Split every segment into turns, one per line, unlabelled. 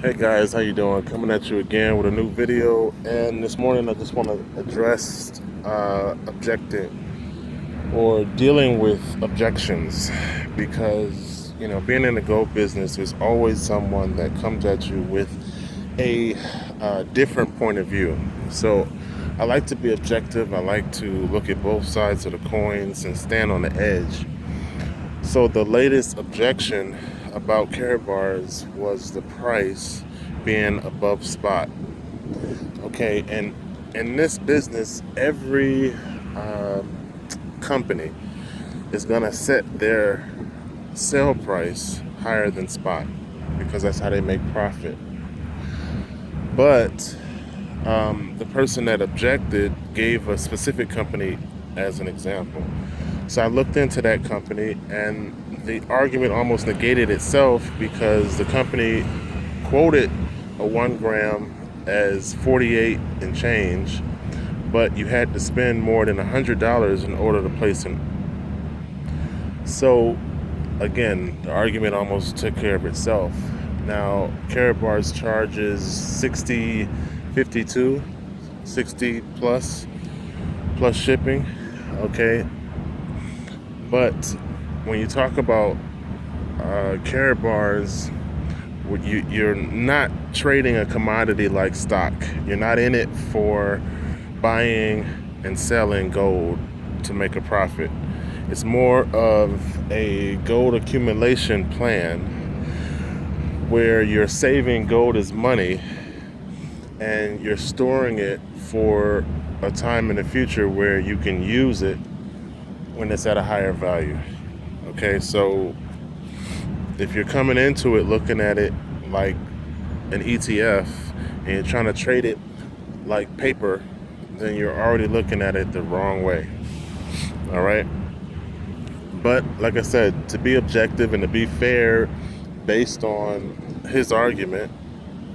Hey guys, how you doing? Coming at you again with a new video. And this morning, I just want to address objecting or dealing with objections, because being in the gold business, there's always someone that comes at you with a different point of view. So I like to be objective. I like to look at both sides of the coins and stand on the edge. So the latest objection about Carrot Bars was the price being above spot. Okay, and in this business, every company is gonna set their sale price higher than spot because that's how they make profit. But the person that objected gave a specific company as an example. So I looked into that company, and the argument almost negated itself because the company quoted a 1 gram as 48 and change, but you had to spend more than $100 in order to place it. So again, the argument almost took care of itself. Now, Carrot Bars charges 60, 52, 60 plus shipping. Okay, but when you talk about Carrot Bars, you're not trading a commodity like stock. You're not in it for buying and selling gold to make a profit. It's more of a gold accumulation plan where you're saving gold as money and you're storing it for a time in the future where you can use it when it's at a higher value. Okay, so if you're coming into it looking at it like an ETF and you're trying to trade it like paper, then you're already looking at it the wrong way. All right. But like I said, to be objective and to be fair based on his argument,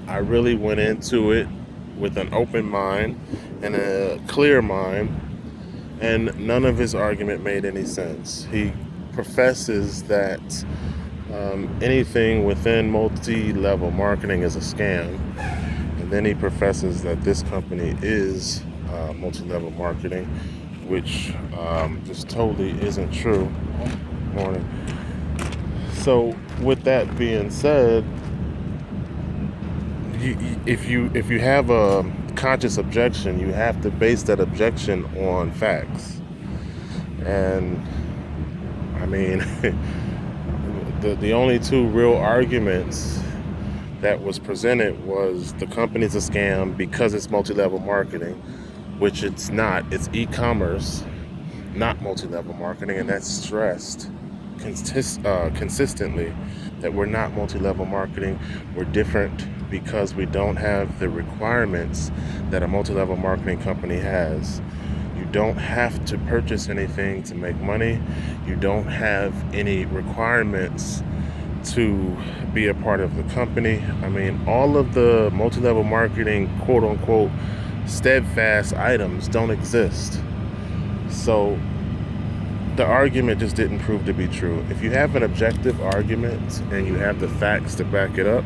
I really went into it with an open mind and a clear mind, and none of his argument made any sense. He professes that anything within multi-level marketing is a scam, and then he professes that this company is multi-level marketing, which just totally isn't true. Morning. So, with that being said, if you have a conscious objection, you have to base that objection on facts. And I mean, the only two real arguments that was presented was the company's a scam because it's multi-level marketing, which it's not. It's e-commerce, not multi-level marketing, and that's stressed consistently that we're not multi-level marketing. We're different because we don't have the requirements that a multi-level marketing company has. You don't have to purchase anything to make money. You don't have any requirements to be a part of the company. I mean, all of the multi-level marketing quote unquote steadfast items don't exist. So the argument just didn't prove to be true. If you have an objective argument and you have the facts to back it up,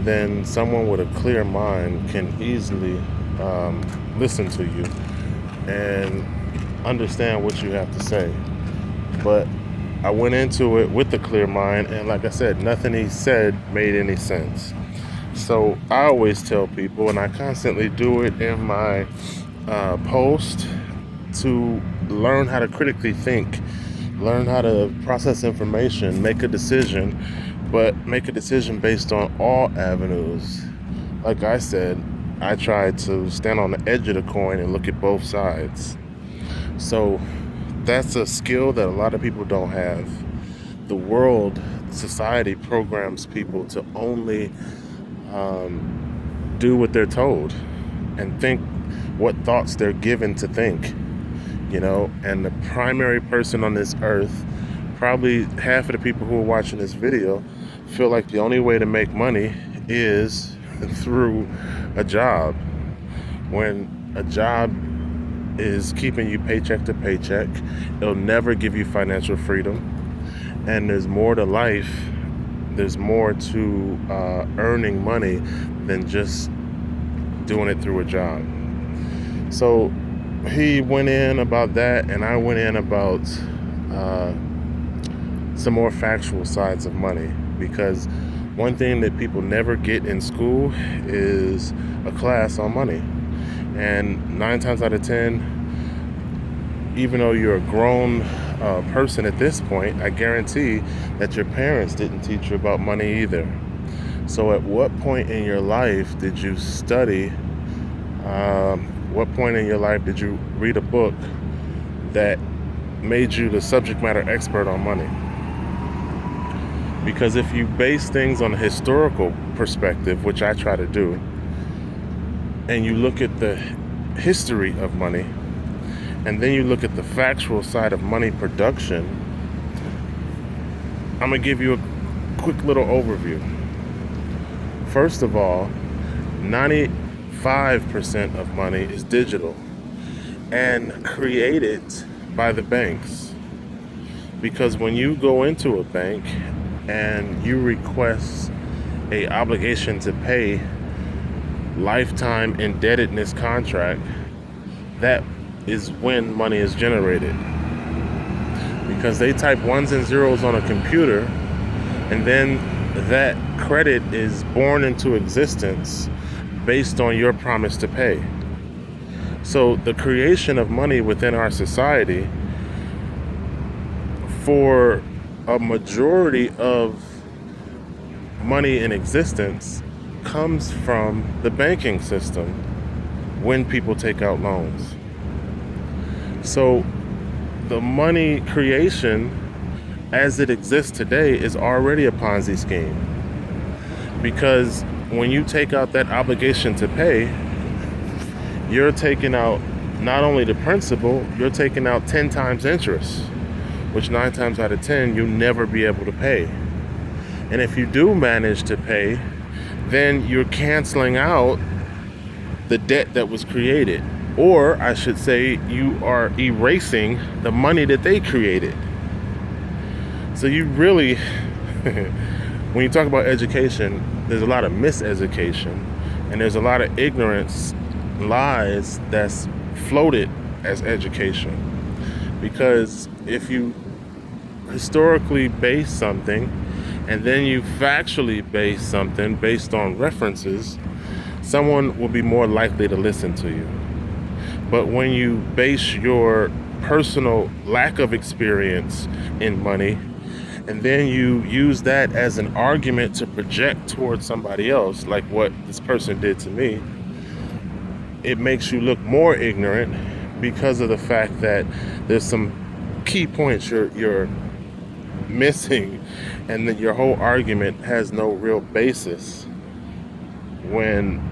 then someone with a clear mind can easily listen to you and understand what you have to say. But I went into it with a clear mind, and like I said, nothing he said made any sense. So I always tell people, and I constantly do it in my post, to learn how to critically think, learn how to process information, make a decision, but make a decision based on all avenues. Like I said, I try to stand on the edge of the coin and look at both sides. So that's a skill that a lot of people don't have. The world, society programs people to only do what they're told and think what thoughts they're given to think. And the primary person on this earth, probably half of the people who are watching this video, feel like the only way to make money is through a job, when a job is keeping you paycheck to paycheck. It'll never give you financial freedom, and there's more to life there's more to earning money than just doing it through a job. So he went in about that, and I went in about some more factual sides of money, because one thing that people never get in school is a class on money. And 9 times out of 10, even though you're a grown person at this point, I guarantee that your parents didn't teach you about money either. So at what point in your life did you study? What point in your life did you read a book that made you the subject matter expert on money? Because if you base things on a historical perspective, which I try to do, and you look at the history of money, and then you look at the factual side of money production, I'm going to give you a quick little overview. First of all, 95% of money is digital and created by the banks. Because when you go into a bank and you request a obligation to pay lifetime indebtedness contract, that is when money is generated. Because they type ones and zeros on a computer, and then that credit is born into existence based on your promise to pay. So the creation of money within our society, for a majority of money in existence, comes from the banking system when people take out loans. So the money creation as it exists today is already a Ponzi scheme. Because when you take out that obligation to pay, you're taking out not only the principal, you're taking out 10 times interest, which 9 times out of 10 you'll never be able to pay. And if you do manage to pay, then you're canceling out the debt that was created. Or I should say, you are erasing the money that they created. So you really, when you talk about education, there's a lot of miseducation, and there's a lot of ignorance, lies that's floated as education. Because if you historically base something, and then you factually base something based on references, someone will be more likely to listen to you. But when you base your personal lack of experience in money, and then you use that as an argument to project towards somebody else, like what this person did to me, it makes you look more ignorant, because of the fact that there's some key points you're missing, and that your whole argument has no real basis when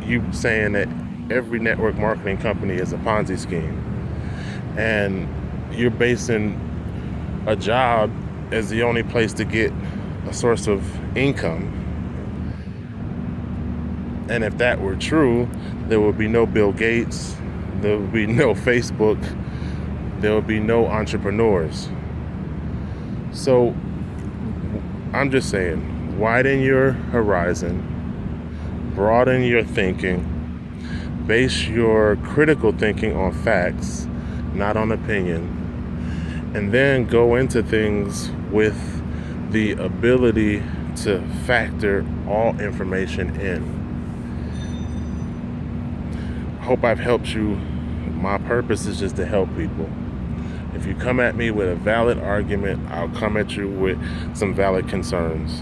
you saying that every network marketing company is a Ponzi scheme, and you're basing a job as the only place to get a source of income. And if that were true, there would be no Bill Gates, there would be no Facebook, there would be no entrepreneurs. So I'm just saying, widen your horizon, broaden your thinking, base your critical thinking on facts, not on opinion, and then go into things with the ability to factor all information in. Hope I've helped you. My purpose is just to help people. If you come at me with a valid argument, I'll come at you with some valid concerns.